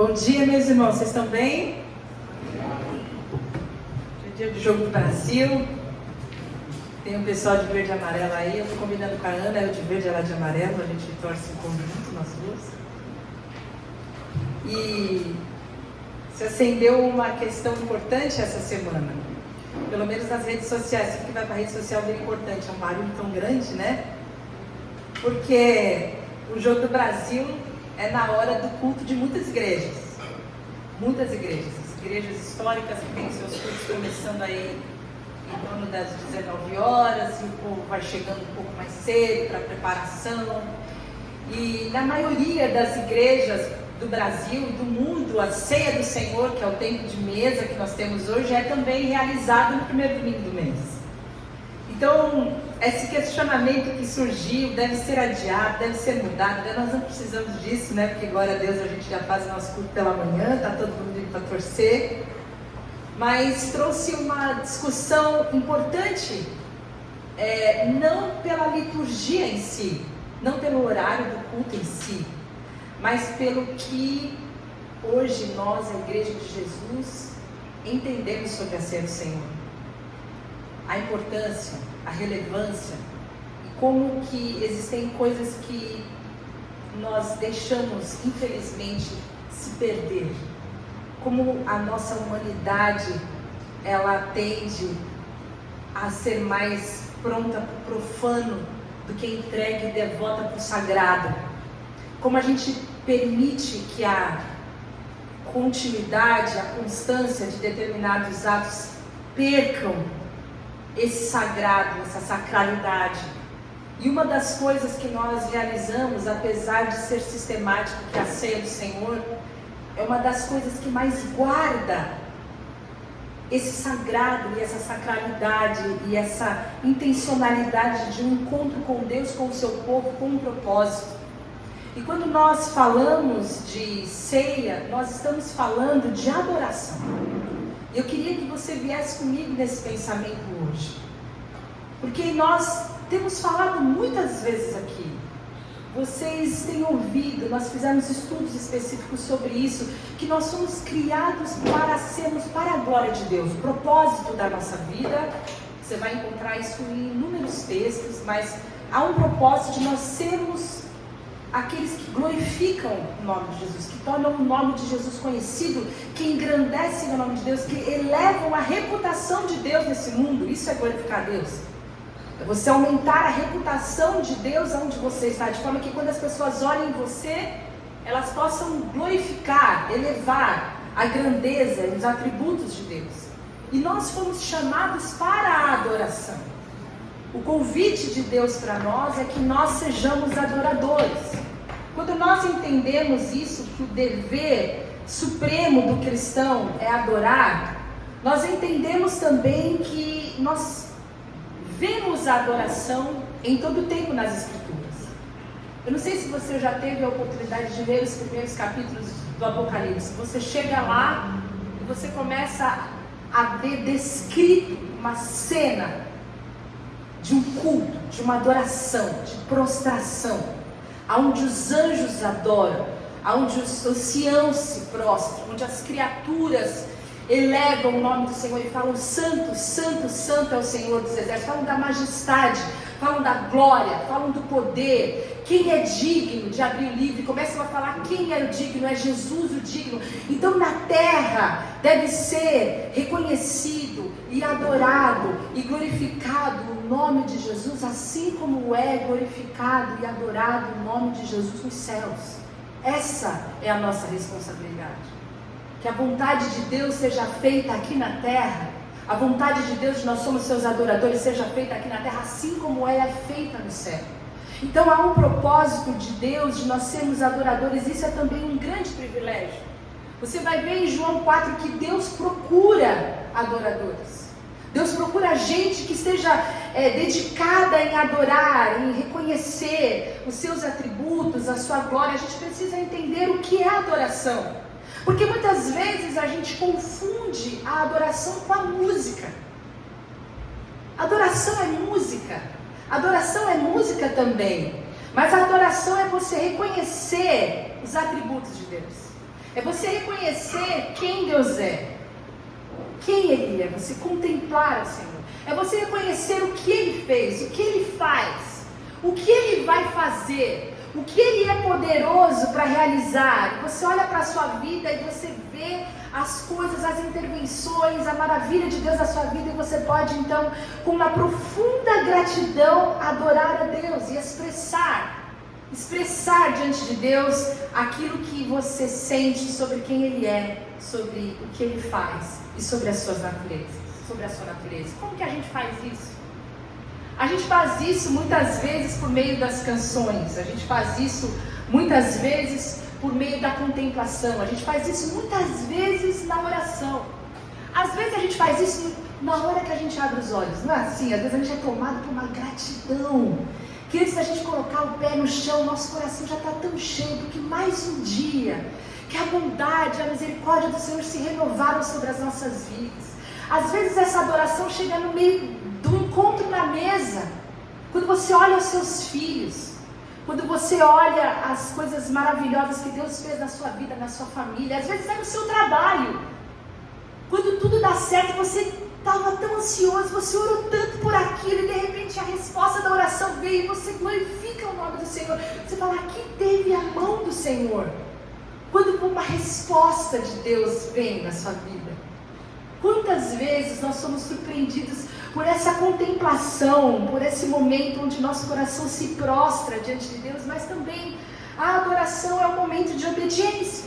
Bom dia, meus irmãos, vocês estão bem? Hoje é dia de Jogo do Brasil. Tem um pessoal de verde e amarelo aí. Eu estou combinando com a Ana, eu de verde e ela de amarelo. A gente torce em conjunto, nós duas. E se acendeu uma questão importante essa semana. Pelo menos nas redes sociais. Tudo que vai para a rede social é importante. É um barulho tão grande, né? Porque o Jogo do Brasil é na hora do culto de muitas igrejas. Muitas igrejas. As igrejas históricas que têm seus cultos começando aí em torno das 19 horas, e o povo vai chegando um pouco mais cedo para a preparação. E na maioria das igrejas do Brasil e do mundo, a ceia do Senhor, que é o tempo de mesa que nós temos hoje, é também realizado no primeiro domingo do mês. Então, esse questionamento que surgiu deve ser adiado, deve ser mudado, né? Nós não precisamos disso, né? Porque, glória a Deus, a gente já faz o nosso culto pela manhã, está todo mundo indo para torcer. Mas trouxe uma discussão importante, não pela liturgia em si, não pelo horário do culto em si, mas pelo que hoje nós, a Igreja de Jesus, entendemos sobre a ceia do Senhor. A importância, a relevância, e como que existem coisas que nós deixamos, infelizmente, se perder. Como a nossa humanidade, ela tende a ser mais pronta para o profano do que entregue e devota para o sagrado. Como a gente permite que a continuidade, a constância de determinados atos percam esse sagrado, essa sacralidade. E uma das coisas que nós realizamos, apesar de ser sistemático, que a ceia do Senhor é uma das coisas que mais guarda esse sagrado e essa sacralidade e essa intencionalidade de um encontro com Deus, com o seu povo, com um propósito. E quando nós falamos de ceia, nós estamos falando de adoração. Eu queria que você viesse comigo nesse pensamento hoje, porque nós temos falado muitas vezes aqui, vocês têm ouvido, nós fizemos estudos específicos sobre isso, que nós somos criados para sermos para a glória de Deus. O propósito da nossa vida, você vai encontrar isso em inúmeros textos, mas há um propósito de nós sermos aqueles que glorificam o nome de Jesus, que tornam o nome de Jesus conhecido, que engrandecem o nome de Deus, que elevam a reputação de Deus nesse mundo. Isso é glorificar a Deus. É você aumentar a reputação de Deus onde você está, de forma que quando as pessoas olhem você, elas possam glorificar, elevar a grandeza e os atributos de Deus. E nós fomos chamados para a adoração. O convite de Deus para nós é que nós sejamos adoradores. Quando nós entendemos isso, que o dever supremo do cristão é adorar, nós entendemos também que nós vemos a adoração em todo o tempo nas Escrituras. Eu não sei se você já teve a oportunidade de ler os primeiros capítulos do Apocalipse. Você chega lá e você começa a ver descrito uma cena de um culto, de uma adoração, de prostração, onde os anjos adoram, onde os anciãos se prostram, onde as criaturas elevam o nome do Senhor e falam: Santo, Santo, Santo é o Senhor dos Exércitos. Falam da majestade, falam da glória, falam do poder. Quem é digno de abrir o livro? E começam a falar quem é o digno, é Jesus o digno. Então na terra deve ser reconhecido e adorado e glorificado o nome de Jesus, assim como é glorificado e adorado o nome de Jesus nos céus. Essa é a nossa responsabilidade. Que a vontade de Deus seja feita aqui na terra, a vontade de Deus, nós somos seus adoradores, seja feita aqui na terra, assim como ela é feita no céu. Então há um propósito de Deus, de nós sermos adoradores, isso é também um grande privilégio. Você vai ver em João 4 que Deus procura adoradores. Deus procura gente que esteja dedicada em adorar, em reconhecer os seus atributos, a sua glória. A gente precisa entender o que é adoração. Porque muitas vezes a gente confunde a adoração com a música. Adoração é música. Adoração é música também. Mas a adoração é você reconhecer os atributos de Deus. É você reconhecer quem Deus é, quem Ele é, você contemplar o Senhor. É você reconhecer o que Ele fez, o que Ele faz, o que Ele vai fazer, o que Ele é poderoso para realizar. Você olha para a sua vida e você vê as coisas, as intervenções, a maravilha de Deus na sua vida, e você pode então, com uma profunda gratidão, adorar a Deus e expressar diante de Deus aquilo que você sente sobre quem Ele é, sobre o que Ele faz e sobre as suas naturezas, sobre a sua natureza. Como que a gente faz isso? A gente faz isso muitas vezes por meio das canções, a gente faz isso muitas vezes por meio da contemplação, a gente faz isso muitas vezes na oração. Às vezes a gente faz isso na hora que a gente abre os olhos, não é assim? Às vezes a gente é tomado por uma gratidão, que antes da gente colocar o pé no chão, nosso coração já está tão cheio, porque mais um dia, que a bondade, a misericórdia do Senhor se renovaram sobre as nossas vidas. Às vezes essa adoração chega no meio do encontro na mesa, quando você olha os seus filhos, quando você olha as coisas maravilhosas que Deus fez na sua vida, na sua família, às vezes é no seu trabalho, quando tudo dá certo, você estava tão ansioso, você orou tanto por aquilo, e de repente a resposta da oração veio, e você glorifica o nome do Senhor, você fala, aqui teve a mão do Senhor. Quando uma resposta de Deus vem na sua vida, quantas vezes nós somos surpreendidos por essa contemplação, por esse momento onde nosso coração se prostra diante de Deus, mas também a adoração é um momento de obediência.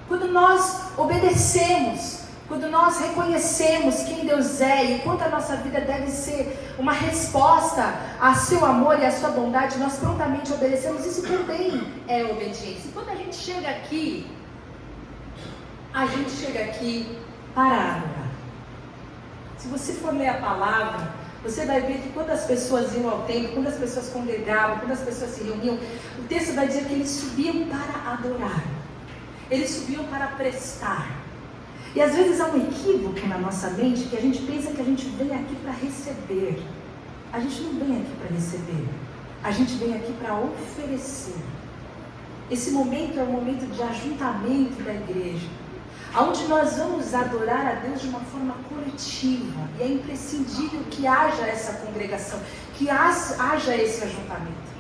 Quando nós obedecemos, quando nós reconhecemos quem Deus é e quanto a nossa vida deve ser uma resposta a seu amor e a sua bondade, nós prontamente obedecemos, isso também é obediência. E quando a gente chega aqui para adorar. Se você for ler a palavra, você vai ver que quando as pessoas iam ao templo, quando as pessoas congregavam, quando as pessoas se reuniam, o texto vai dizer que eles subiam para adorar, eles subiam para prestar. E às vezes há um equívoco na nossa mente, que a gente pensa que a gente vem aqui para receber. A gente não vem aqui para receber, a gente vem aqui para oferecer. Esse momento é um momento de ajuntamento da igreja, onde nós vamos adorar a Deus de uma forma coletiva, e é imprescindível que haja essa congregação, que haja esse ajuntamento.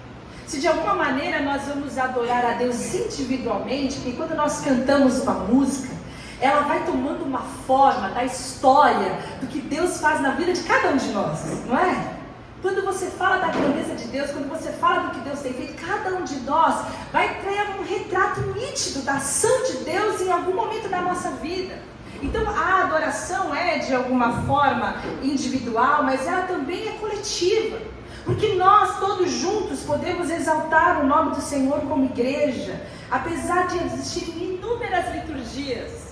Se de alguma maneira nós vamos adorar a Deus individualmente, porque quando nós cantamos uma música, ela vai tomando uma forma da história do que Deus faz na vida de cada um de nós, não é? Quando você fala da grandeza de Deus, quando você fala do que Deus tem feito, cada um de nós vai ter um retrato nítido da ação de Deus em algum momento da nossa vida. Então a adoração é de alguma forma individual, mas ela também é coletiva, porque nós todos juntos podemos exaltar o nome do Senhor como igreja, apesar de existirem inúmeras liturgias.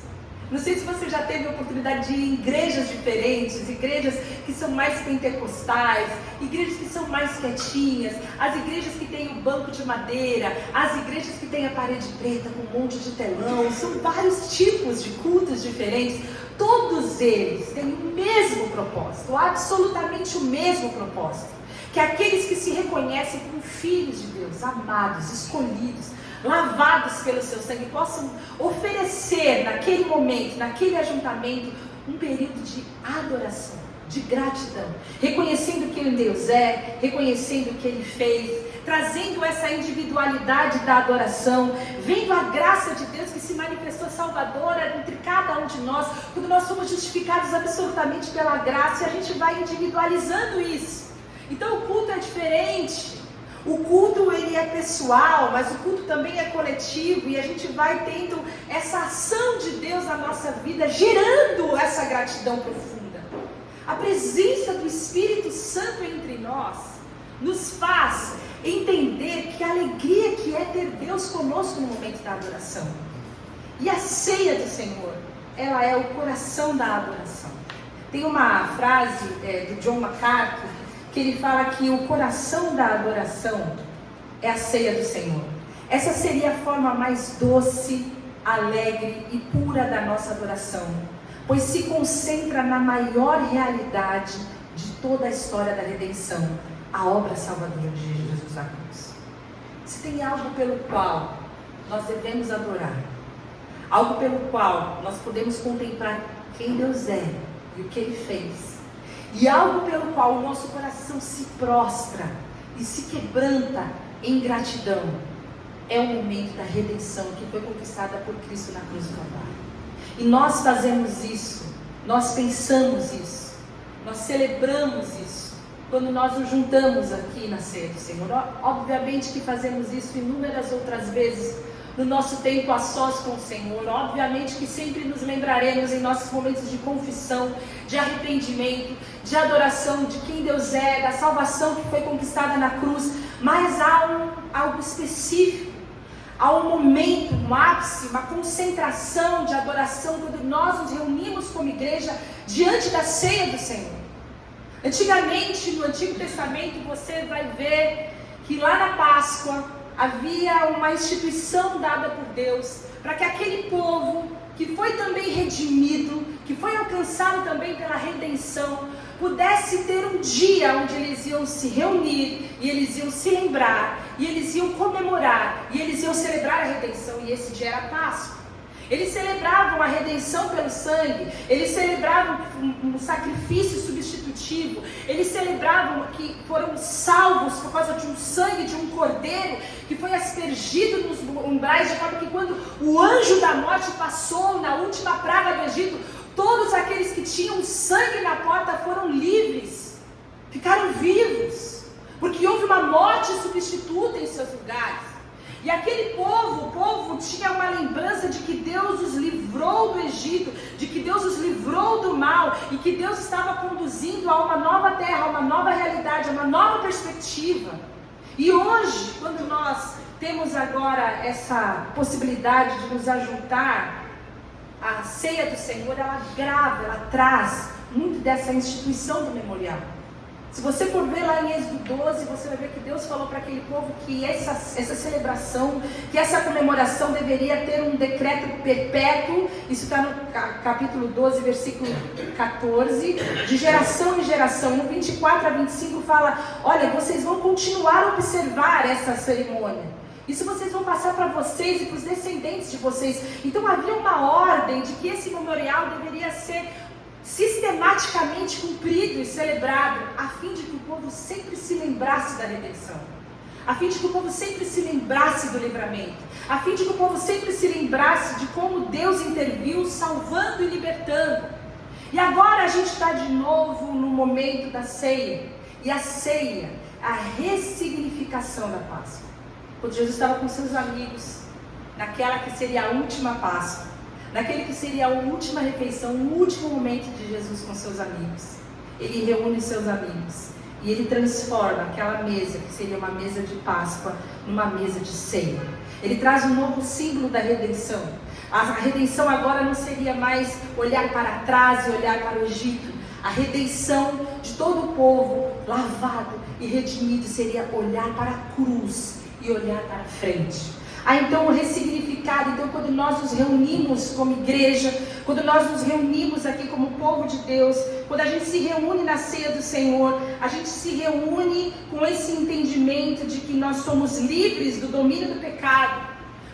Não sei se você já teve a oportunidade de ir em igrejas diferentes, igrejas que são mais pentecostais, igrejas que são mais quietinhas, as igrejas que têm o banco de madeira, as igrejas que têm a parede preta com um monte de telão, são vários tipos de cultos diferentes. Todos eles têm o mesmo propósito, absolutamente o mesmo propósito, que aqueles que se reconhecem como filhos de Deus, amados, escolhidos, lavados pelo seu sangue, possam oferecer naquele momento, naquele ajuntamento, um período de adoração, de gratidão, reconhecendo quem Deus é, reconhecendo o que Ele fez, trazendo essa individualidade da adoração, vendo a graça de Deus que se manifestou salvadora entre cada um de nós, quando nós somos justificados absolutamente pela graça, e a gente vai individualizando isso. Então o culto é diferente. O culto ele é pessoal, mas o culto também é coletivo, e a gente vai tendo essa ação de Deus na nossa vida, gerando essa gratidão profunda. A presença do Espírito Santo entre nós nos faz entender que a alegria que é ter Deus conosco no momento da adoração. E a ceia do Senhor, ela é o coração da adoração. Tem uma frase do John MacArthur, que ele fala que o coração da adoração é a ceia do Senhor. Essa seria a forma mais doce, alegre e pura da nossa adoração, pois se concentra na maior realidade de toda a história da redenção, a obra salvadora de Jesus na cruz. Se tem algo pelo qual nós devemos adorar, algo pelo qual nós podemos contemplar quem Deus é e o que Ele fez, e algo pelo qual o nosso coração se prostra e se quebranta em gratidão, é o momento da redenção que foi conquistada por Cristo na cruz do Calvário. E nós fazemos isso, nós pensamos isso, nós celebramos isso quando nós nos juntamos aqui na ceia do Senhor. Obviamente que fazemos isso inúmeras outras vezes no nosso tempo a sós com o Senhor. Obviamente que sempre nos lembraremos em nossos momentos de confissão, de arrependimento, de adoração de quem Deus é, da salvação que foi conquistada na cruz. Mas há algo específico, há um momento, um ápice, uma concentração de adoração quando nós nos reunimos como igreja diante da ceia do Senhor. Antigamente, no Antigo Testamento, você vai ver que lá na Páscoa havia uma instituição dada por Deus para que aquele povo que foi também redimido, que foi alcançado também pela redenção, pudesse ter um dia onde eles iam se reunir, e eles iam se lembrar, e eles iam comemorar, e eles iam celebrar a redenção, e esse dia era a Páscoa. Eles celebravam a redenção pelo sangue, eles celebravam um sacrifício substitutivo, eles celebravam que foram salvos por causa de um sangue, de um cordeiro, que foi aspergido nos umbrais, de forma que quando o anjo da morte passou na última praga do Egito, todos aqueles que tinham sangue na porta foram livres, ficaram vivos, porque houve uma morte substituta em seus lugares. E aquele povo, o povo tinha uma lembrança de que Deus os livrou do Egito, de que Deus os livrou do mal, e que Deus estava conduzindo a uma nova terra, a uma nova realidade, a uma nova perspectiva. E hoje, quando nós temos agora essa possibilidade de nos ajuntar, a ceia do Senhor, ela grava, ela traz muito dessa instituição do memorial. Se você for ver lá em Êxodo 12, você vai ver que Deus falou para aquele povo que essa celebração, que essa comemoração deveria ter um decreto perpétuo. Isso está no capítulo 12, versículo 14, de geração em geração. E no 24 a 25 fala, olha, vocês vão continuar a observar essa cerimônia. Isso vocês vão passar para vocês e para os descendentes de vocês. Então havia uma ordem de que esse memorial deveria ser sistematicamente cumprido e celebrado, a fim de que o povo sempre se lembrasse da redenção, a fim de que o povo sempre se lembrasse do livramento, a fim de que o povo sempre se lembrasse de como Deus interviu, salvando e libertando. E agora a gente está de novo no momento da ceia, e a ceia, a ressignificação da Páscoa. Quando Jesus estava com seus amigos, naquela que seria a última Páscoa, naquele que seria a última refeição, o último momento de Jesus com seus amigos, ele reúne seus amigos e ele transforma aquela mesa, que seria uma mesa de Páscoa, numa mesa de ceia. Ele traz um novo símbolo da redenção. A redenção agora não seria mais olhar para trás e olhar para o Egito. A redenção de todo o povo lavado e redimido seria olhar para a cruz e olhar para frente. Então o ressignificado, então quando nós nos reunimos como igreja, quando nós nos reunimos aqui como povo de Deus, quando a gente se reúne na ceia do Senhor, a gente se reúne com esse entendimento de que nós somos livres do domínio do pecado,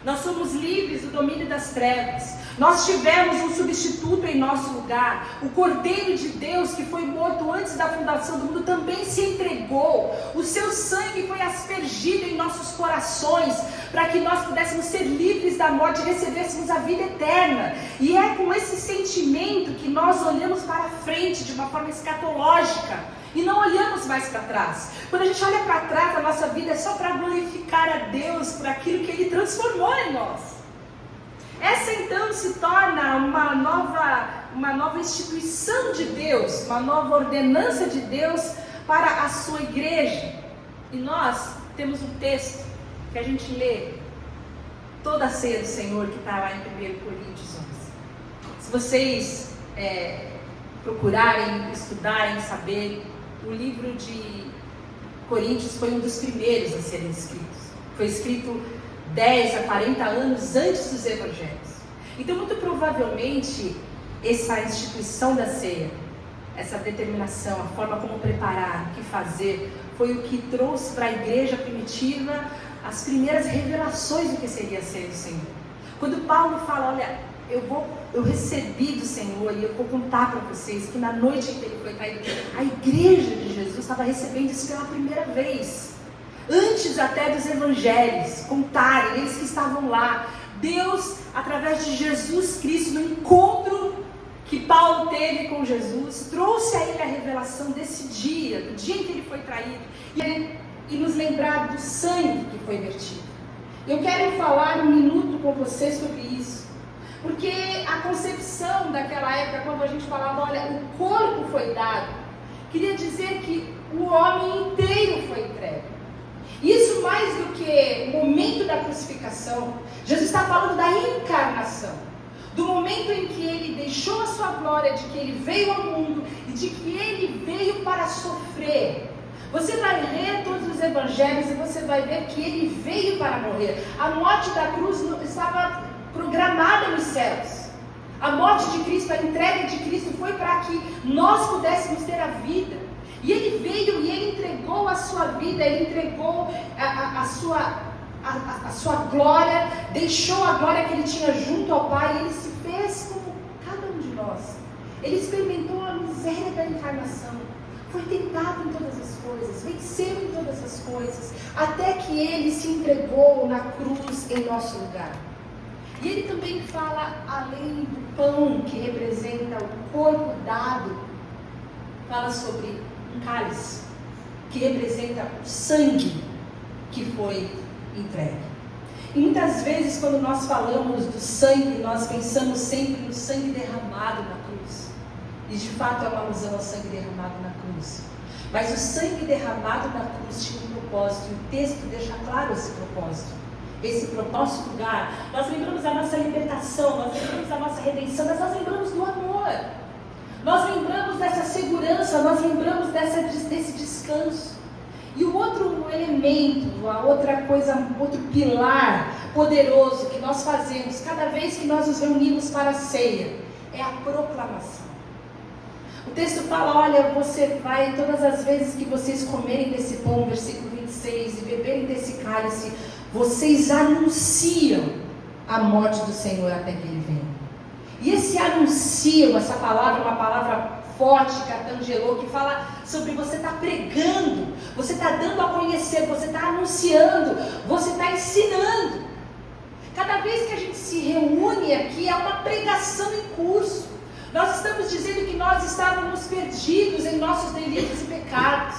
nós somos livres do domínio das trevas, nós tivemos um substituto em nosso lugar, o Cordeiro de Deus que foi morto antes da fundação do mundo também se entregou, o seu sangue foi aspergido em nossos corações, para que nós pudéssemos ser livres da morte e recebêssemos a vida eterna. E é com esse sentimento que nós olhamos para frente de uma forma escatológica e não olhamos mais para trás. Quando a gente olha para trás, a nossa vida é só para glorificar a Deus por aquilo que Ele transformou em nós. Essa então se torna uma nova instituição de Deus, uma nova ordenança de Deus para a sua igreja. E nós temos um texto que a gente lê toda a ceia do Senhor, que está lá em 1 Coríntios 11. Se vocês procurarem, estudarem, saber, o livro de Coríntios foi um dos primeiros a serem escritos. Foi escrito 10 a 40 anos antes dos evangelhos. Então, muito provavelmente, essa instituição da ceia, essa determinação, a forma como preparar, o que fazer, foi o que trouxe para a igreja primitiva as primeiras revelações do que seria a ceia do Senhor. Quando Paulo fala, olha, eu recebi do Senhor, e eu vou contar para vocês que na noite em que ele foi traído, a igreja de Jesus estava recebendo isso pela primeira vez. Antes até dos evangelhos contarem, eles que estavam lá, Deus, através de Jesus Cristo, no encontro que Paulo teve com Jesus, trouxe a ele a revelação desse dia, do dia em que ele foi traído, e nos lembrar do sangue que foi vertido. Eu quero falar um minuto com você sobre isso, porque a concepção daquela época, quando a gente falava, olha, o corpo foi dado, queria dizer que o homem inteiro foi entregue. Isso mais do que o momento da crucificação, Jesus está falando da encarnação, do momento em que ele deixou a sua glória, de que ele veio ao mundo e de que ele veio para sofrer. Você vai ler todos os evangelhos e você vai ver que ele veio para morrer. A morte da cruz estava programada nos céus. A morte de Cristo, a entrega de Cristo foi para que nós pudéssemos ter a vida. E ele veio e ele entregou a sua vida, ele entregou a sua glória, deixou a glória que ele tinha junto ao Pai, e ele se fez como cada um de nós. Ele experimentou a miséria da encarnação, foi tentado em todas as coisas, venceu em todas as coisas, até que ele se entregou na cruz em nosso lugar. E ele também fala, além do pão que representa o corpo dado, fala sobre um cálice que representa o sangue que foi entregue. E muitas vezes, quando nós falamos do sangue, nós pensamos sempre no sangue derramado na cruz. E de fato é uma alusão ao sangue derramado na cruz. Mas o sangue derramado na cruz tinha um propósito, e o texto deixa claro esse propósito. Esse propósito lugar. Nós lembramos da nossa libertação, nós lembramos da nossa redenção, mas nós lembramos do amor. Nós lembramos dessa segurança, nós lembramos desse descanso. E o outro elemento, a outra coisa, outro pilar poderoso que nós fazemos cada vez que nós nos reunimos para a ceia, é a proclamação. O texto fala, olha, você vai, todas as vezes que vocês comerem desse pão, versículo 26, e beberem desse cálice, vocês anunciam a morte do Senhor até que Ele venha. E esse anunciam, essa palavra é uma palavra forte, catangelô, que fala sobre você estar pregando, você está dando a conhecer, você está anunciando, você está ensinando. Cada vez que a gente se reúne aqui, é uma pregação em curso. Nós estamos dizendo que nós estávamos perdidos em nossos delitos e pecados.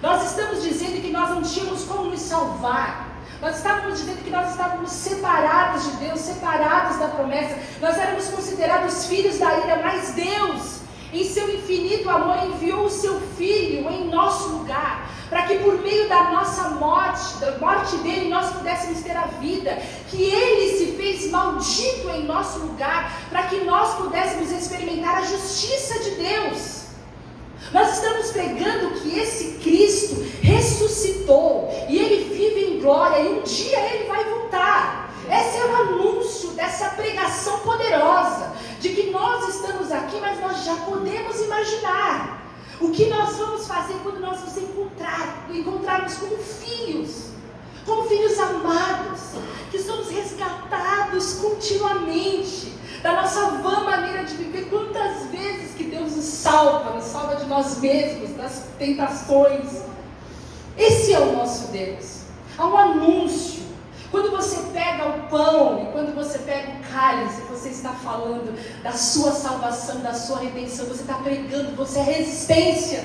Nós estamos dizendo que nós não tínhamos como nos salvar. Nós estávamos dizendo que nós estávamos separados de Deus, separados da promessa. Nós éramos considerados filhos da ira, mas Deus, em seu infinito amor, enviou o seu Filho em nosso lugar, para que por meio da nossa morte, da morte dele, nós pudéssemos ter a vida, que ele se fez maldito em nosso lugar, para que nós pudéssemos experimentar a justiça de Deus. Nós estamos pregando que esse Cristo ressuscitou, e ele vive em glória, e um dia ele vai voltar. Esse é o anúncio dessa pregação poderosa, de que nós estamos aqui, mas nós já podemos imaginar o que nós vamos fazer quando nós nos encontrarmos como filhos amados, que somos resgatados continuamente da nossa vã maneira de viver. Quantas vezes que Deus nos salva de nós mesmos, das tentações. Esse é o nosso Deus. Há um anúncio. Quando você pega o pão e quando você pega o cálice, você está falando da sua salvação, da sua redenção, você está pregando, você é resistência.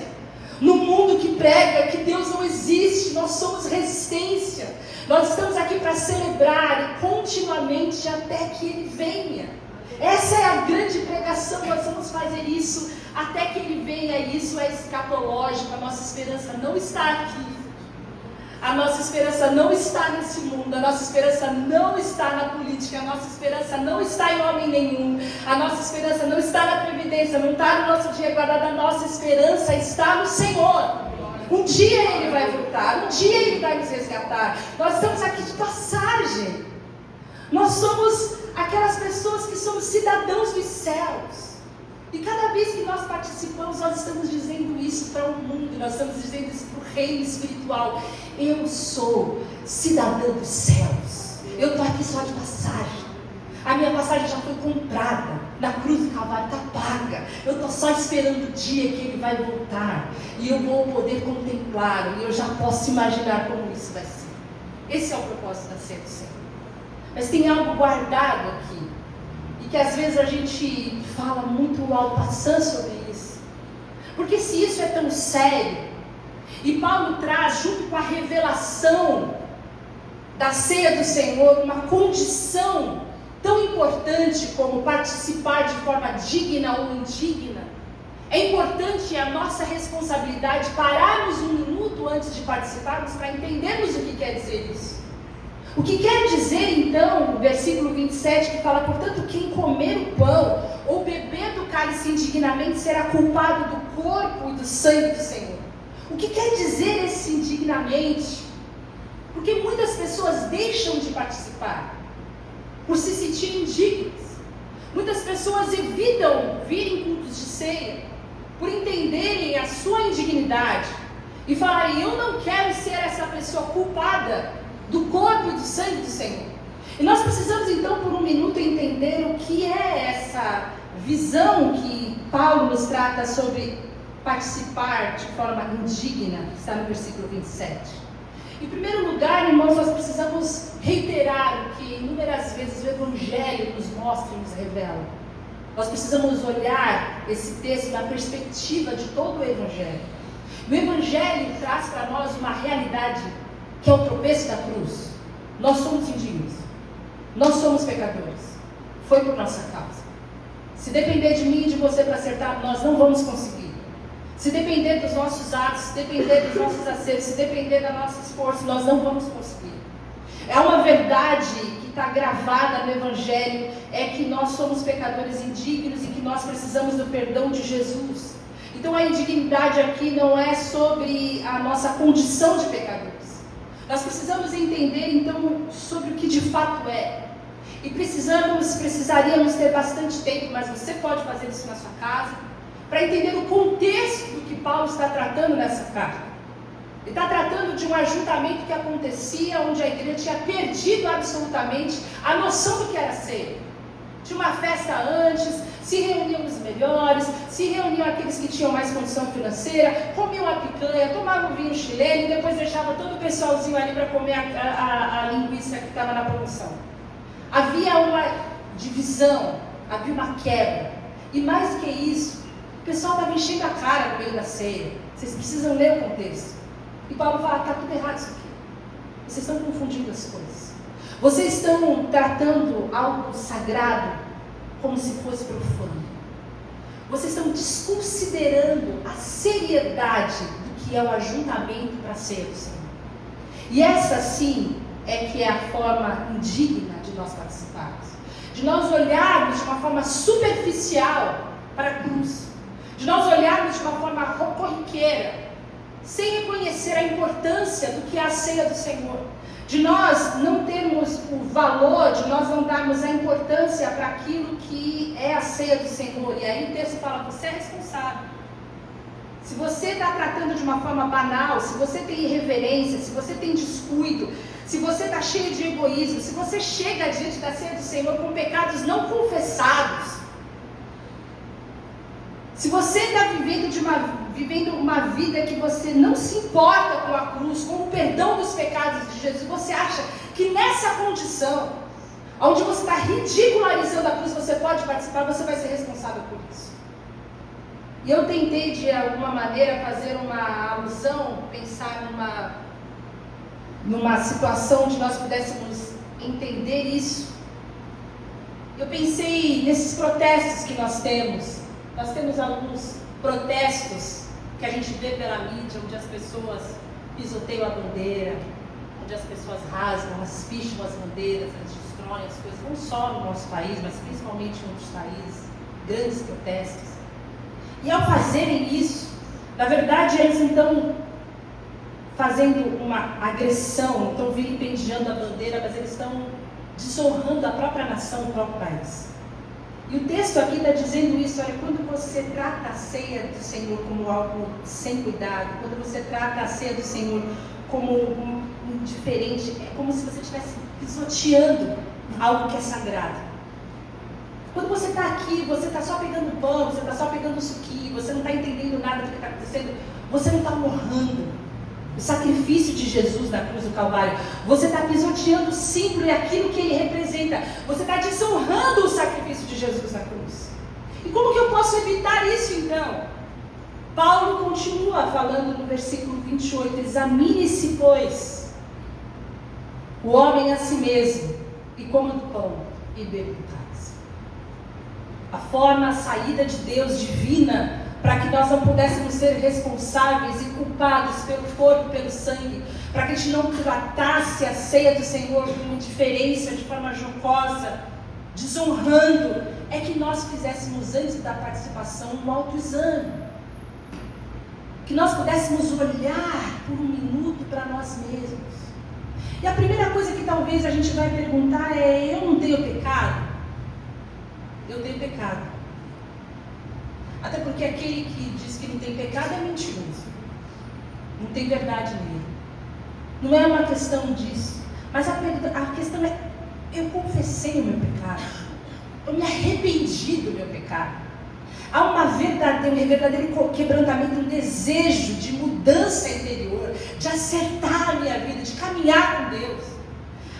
No mundo que prega que Deus não existe, nós somos resistência. Nós estamos aqui para celebrar e continuamente até que Ele venha. Essa é a grande pregação, nós vamos fazer isso até que Ele venha. Isso é escatológico, a nossa esperança não está aqui. A nossa esperança não está nesse mundo, a nossa esperança não está na política, a nossa esperança não está em homem nenhum, a nossa esperança não está na previdência, não está no nosso dia guardado, a nossa esperança está no Senhor. Um dia Ele vai voltar, um dia Ele vai nos resgatar. Nós estamos aqui de passagem. Nós somos aquelas pessoas que somos cidadãos dos céus. E cada vez que nós participamos, nós estamos dizendo isso para o mundo, nós estamos dizendo isso para o reino espiritual. Eu sou cidadã dos céus. Eu estou aqui só de passagem. A minha passagem já foi comprada. Na cruz do Calvário está paga. Eu estou só esperando o dia que Ele vai voltar. E eu vou poder contemplá-lo. E eu já posso imaginar como isso vai ser. Esse é o propósito da ceia do Senhor. Mas tem algo guardado aqui. E que às vezes a gente fala muito ao passar sobre isso. Porque se isso é tão sério, e Paulo traz junto com a revelação da ceia do Senhor uma condição tão importante como participar de forma digna ou indigna, é importante a nossa responsabilidade pararmos um minuto antes de participarmos para entendermos o que quer dizer isso. O que quer dizer então o versículo 27 que fala: portanto, quem comer o pão ou beber do cálice indignamente será culpado do corpo e do sangue do Senhor. O que quer dizer esse indignamente? Porque muitas pessoas deixam de participar por se sentirem indignas. Muitas pessoas evitam vir em cultos de ceia por entenderem a sua indignidade e falarem: eu não quero ser essa pessoa culpada do corpo e do sangue do Senhor. E nós precisamos então por um minuto entender o que é essa visão que Paulo nos trata sobre participar de forma indigna, que está no versículo 27. Em primeiro lugar, irmãos, nós precisamos reiterar o que inúmeras vezes o Evangelho nos mostra e nos revela. Nós precisamos olhar esse texto na perspectiva de todo o Evangelho. O Evangelho traz para nós uma realidade que é o tropeço da cruz. Nós somos indignos. Nós somos pecadores. Foi por nossa causa. Se depender de mim e de você para acertar, nós não vamos conseguir. Se depender dos nossos atos, se depender dos nossos acertos, se depender do nosso esforço, nós não vamos conseguir. É uma verdade que está gravada no Evangelho, é que nós somos pecadores indignos e que nós precisamos do perdão de Jesus. Então a indignidade aqui não é sobre a nossa condição de pecadores. Nós precisamos entender então sobre o que de fato é. E precisaríamos ter bastante tempo, mas você pode fazer isso na sua casa, para entender o contexto do que Paulo está tratando nessa carta. Ele está tratando de um ajuntamento que acontecia, onde a igreja tinha perdido absolutamente a noção do que era ceia. Tinha uma festa antes, se reuniam os melhores, se reuniam aqueles que tinham mais condição financeira, comiam a picanha, tomavam vinho chileno e depois deixavam todo o pessoalzinho ali para comer a linguiça que estava na promoção. Havia uma divisão, havia uma quebra. E mais do que isso, o pessoal estava enchendo a cara no meio da ceia. Vocês precisam ler o contexto. E Paulo fala: está tudo errado isso aqui. Vocês estão confundindo as coisas. Vocês estão tratando algo sagrado como se fosse profano. Vocês estão desconsiderando a seriedade do que é o ajuntamento para a ceia do Senhor. E essa sim é que é a forma indigna de nós participarmos. De nós olharmos de uma forma superficial para a cruz. De nós olharmos de uma forma corriqueira, sem reconhecer a importância do que é a ceia do Senhor. De nós não termos o valor, de nós não darmos a importância para aquilo que é a ceia do Senhor. E aí o texto fala: você é responsável. Se você está tratando de uma forma banal, se você tem irreverência, se você tem descuido, se você está cheio de egoísmo, se você chega diante da ceia do Senhor com pecados não confessados, se você está vivendo uma vida que você não se importa com a cruz, com o perdão dos pecados de Jesus, você acha que nessa condição, onde você está ridicularizando a cruz, você pode participar, você vai ser responsável por isso. E eu tentei de alguma maneira fazer uma alusão, pensar numa situação onde nós pudéssemos entender isso. Eu pensei nesses protestos que nós temos. Nós temos alguns protestos que a gente vê pela mídia, onde as pessoas pisoteiam a bandeira, onde as pessoas rasgam, elas picham as bandeiras, elas destroem as coisas, não só no nosso país, mas principalmente em outros países, grandes protestos. E ao fazerem isso, na verdade eles então fazendo uma agressão, estão vilipendiando a bandeira, mas eles estão desonrando a própria nação, o próprio país. E o texto aqui está dizendo isso: olha, quando você trata a ceia do Senhor como algo sem cuidado, quando você trata a ceia do Senhor como indiferente, é como se você estivesse pisoteando algo que é sagrado. Quando você está aqui, você está só pegando pão, você está só pegando suquinho, você não está entendendo nada do que está acontecendo, você não está honrando o sacrifício de Jesus na cruz do Calvário. Você está pisoteando o símbolo e aquilo que ele representa. Você está desonrando o sacrifício de Jesus na cruz. E como que eu posso evitar isso então? Paulo continua falando no versículo 28, examine-se, pois, o homem a si mesmo, e coma do pão e beba do cálice. A forma, a saída de Deus divina, para que nós não pudéssemos ser responsáveis e culpados pelo corpo, pelo sangue, para que a gente não tratasse a ceia do Senhor com indiferença, de forma jocosa, desonrando, é que nós fizéssemos antes da participação um autoexame, que nós pudéssemos olhar por um minuto para nós mesmos. E a primeira coisa que talvez a gente vai perguntar é: eu não tenho pecado? Eu tenho pecado. Até porque aquele que diz que não tem pecado é mentiroso, não tem verdade nele. Não é uma questão disso, mas a questão é: eu confessei o meu pecado, eu me arrependi do meu pecado. Há um verdadeiro quebrantamento, um desejo de mudança interior, de acertar a minha vida, de caminhar com Deus.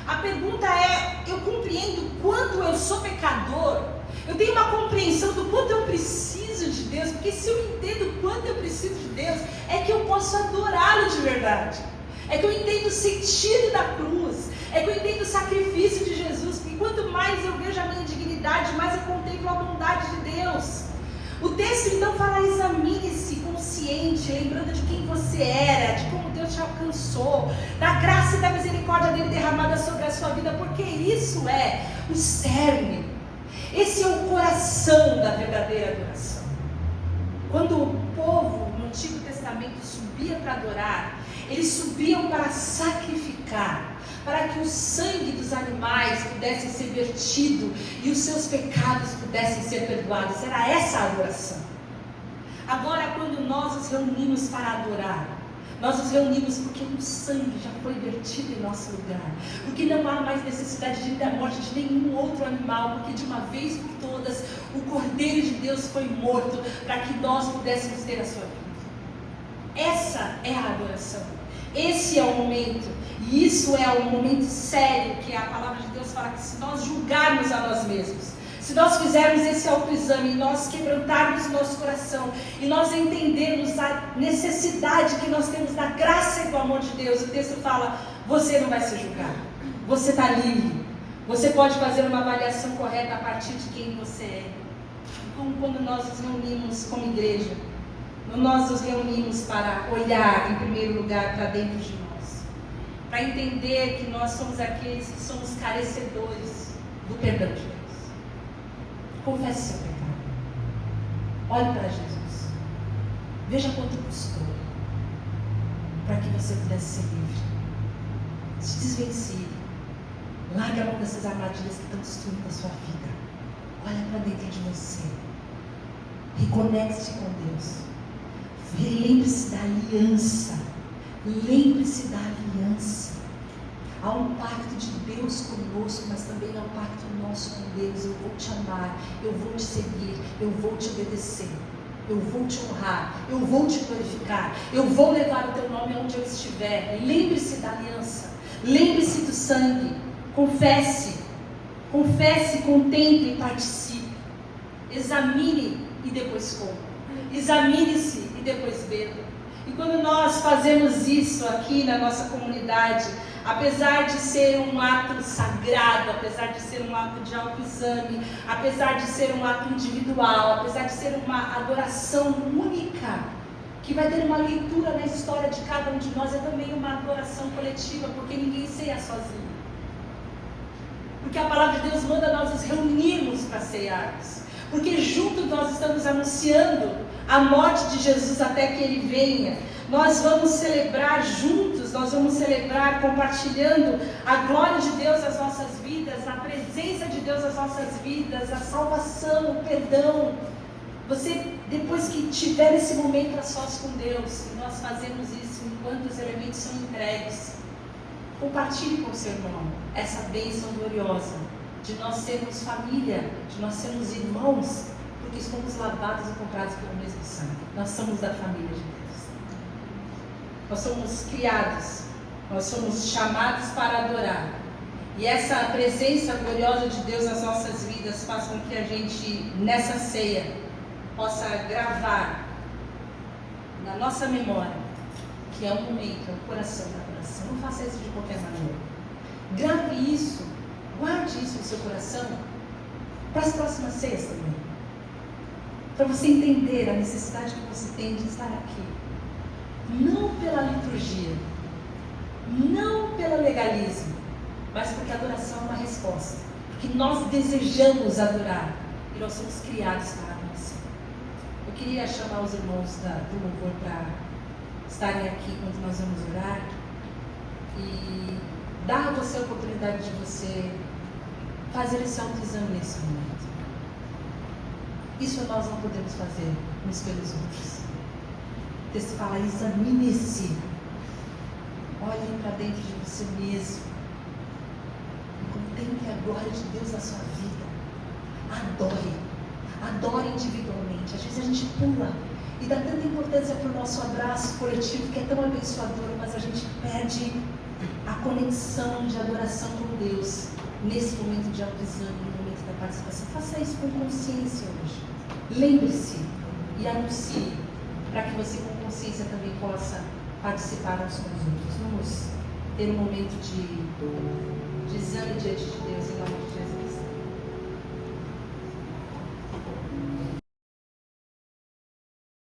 A pergunta é: eu compreendo quanto eu sou pecador? Eu tenho uma compreensão do quanto eu preciso de Deus? Porque se eu entendo o quanto eu preciso de Deus, é que eu posso adorá-lo de verdade. É que eu entendo o sentido da cruz, é que eu entendo o sacrifício de Jesus. Porque quanto mais eu vejo a minha dignidade, mais eu contemplo a bondade de Deus. O texto então fala: examine-se consciente, lembrando de quem você era, de como Deus te alcançou, da graça e da misericórdia dele derramada sobre a sua vida, porque isso é o cerne, esse é o coração da verdadeira adoração. Quando o povo no Antigo Testamento subia para adorar, eles subiam para sacrificar, para que o sangue dos animais pudesse ser vertido e os seus pecados pudessem ser perdoados. Era essa a adoração. Agora, quando nós nos reunimos para adorar, nós nos reunimos porque o sangue já foi vertido em nosso lugar, porque não há mais necessidade da morte de nenhum outro animal, porque de uma vez por todas o Cordeiro de Deus foi morto para que nós pudéssemos ter a sua vida. Essa é a adoração. Esse é o momento, e isso é um momento sério, que a palavra de Deus fala que se nós julgarmos a nós mesmos, se nós fizermos esse autoexame, nós quebrantarmos o nosso coração, e nós entendermos a necessidade que nós temos da graça e do amor de Deus, o texto fala: você não vai se julgar, você está livre, você pode fazer uma avaliação correta a partir de quem você é. Como quando nós nos reunimos como igreja, nós nos reunimos para olhar em primeiro lugar para dentro de nós, para entender que nós somos aqueles que somos carecedores do perdão de Deus. Confesse seu pecado, olhe para Jesus, veja quanto custou para que você pudesse ser livre. Se desvencilhe, largue a mão dessas armadilhas que estão destruindo a sua vida. Olha para dentro de você, reconecte-se com Deus. Lembre-se da aliança. Lembre-se da aliança. Há um pacto de Deus conosco, mas também há um pacto nosso com Deus. Eu vou te amar, eu vou te seguir, eu vou te obedecer, eu vou te honrar, eu vou te glorificar, eu vou levar o teu nome aonde eu estiver. Lembre-se da aliança, lembre-se do sangue. Confesse, contemple e participe. Examine e depois coma. Examine-se e depois beba. E quando nós fazemos isso aqui na nossa comunidade, apesar de ser um ato sagrado, apesar de ser um ato de autoexame, apesar de ser um ato individual, apesar de ser uma adoração única, que vai ter uma leitura na história de cada um de nós, é também uma adoração coletiva, porque ninguém ceia sozinho. Porque a palavra de Deus manda nós nos reunirmos para cearmos. Porque junto nós estamos anunciando a morte de Jesus até que Ele venha. Nós vamos celebrar juntos, nós vamos celebrar compartilhando a glória de Deus nas nossas vidas, a presença de Deus nas nossas vidas, a salvação, o perdão. Você, depois que tiver esse momento a sós com Deus, e nós fazemos isso enquanto os elementos são entregues, compartilhe com o seu irmão essa bênção gloriosa de nós sermos família, de nós sermos irmãos, porque estamos lavados e comprados pelo mesmo sangue. Nós somos da família de Deus. Nós somos criados, nós somos chamados para adorar. E essa presença gloriosa de Deus nas nossas vidas faz com que a gente, nessa ceia, possa gravar na nossa memória que é um momento, é o coração da adoração. Não faça isso de qualquer maneira. Grave isso, guarde isso no seu coração para as próximas ceias também. Para você entender a necessidade que você tem de estar aqui. Não pela liturgia, não pelo legalismo, mas porque a adoração é uma resposta. Porque nós desejamos adorar e nós somos criados para a adoração. Eu queria chamar os irmãos do louvor para estarem aqui quando nós vamos orar e dar a você a oportunidade de você fazer esse autoexame nesse momento. Isso nós não podemos fazer uns pelos outros. O texto fala: examine-se, olhe para dentro de você mesmo, contemple a glória de Deus na sua vida, adore individualmente. Às vezes a gente pula e dá tanta importância para o nosso abraço coletivo, que é tão abençoador, mas a gente perde a conexão de adoração com Deus nesse momento de autoexame, no momento da participação. Faça isso com consciência hoje. Lembre-se e anuncie, para que você com consciência também possa participar uns com os outros. Vamos ter um momento de exame diante de Deus, em nome de Jesus.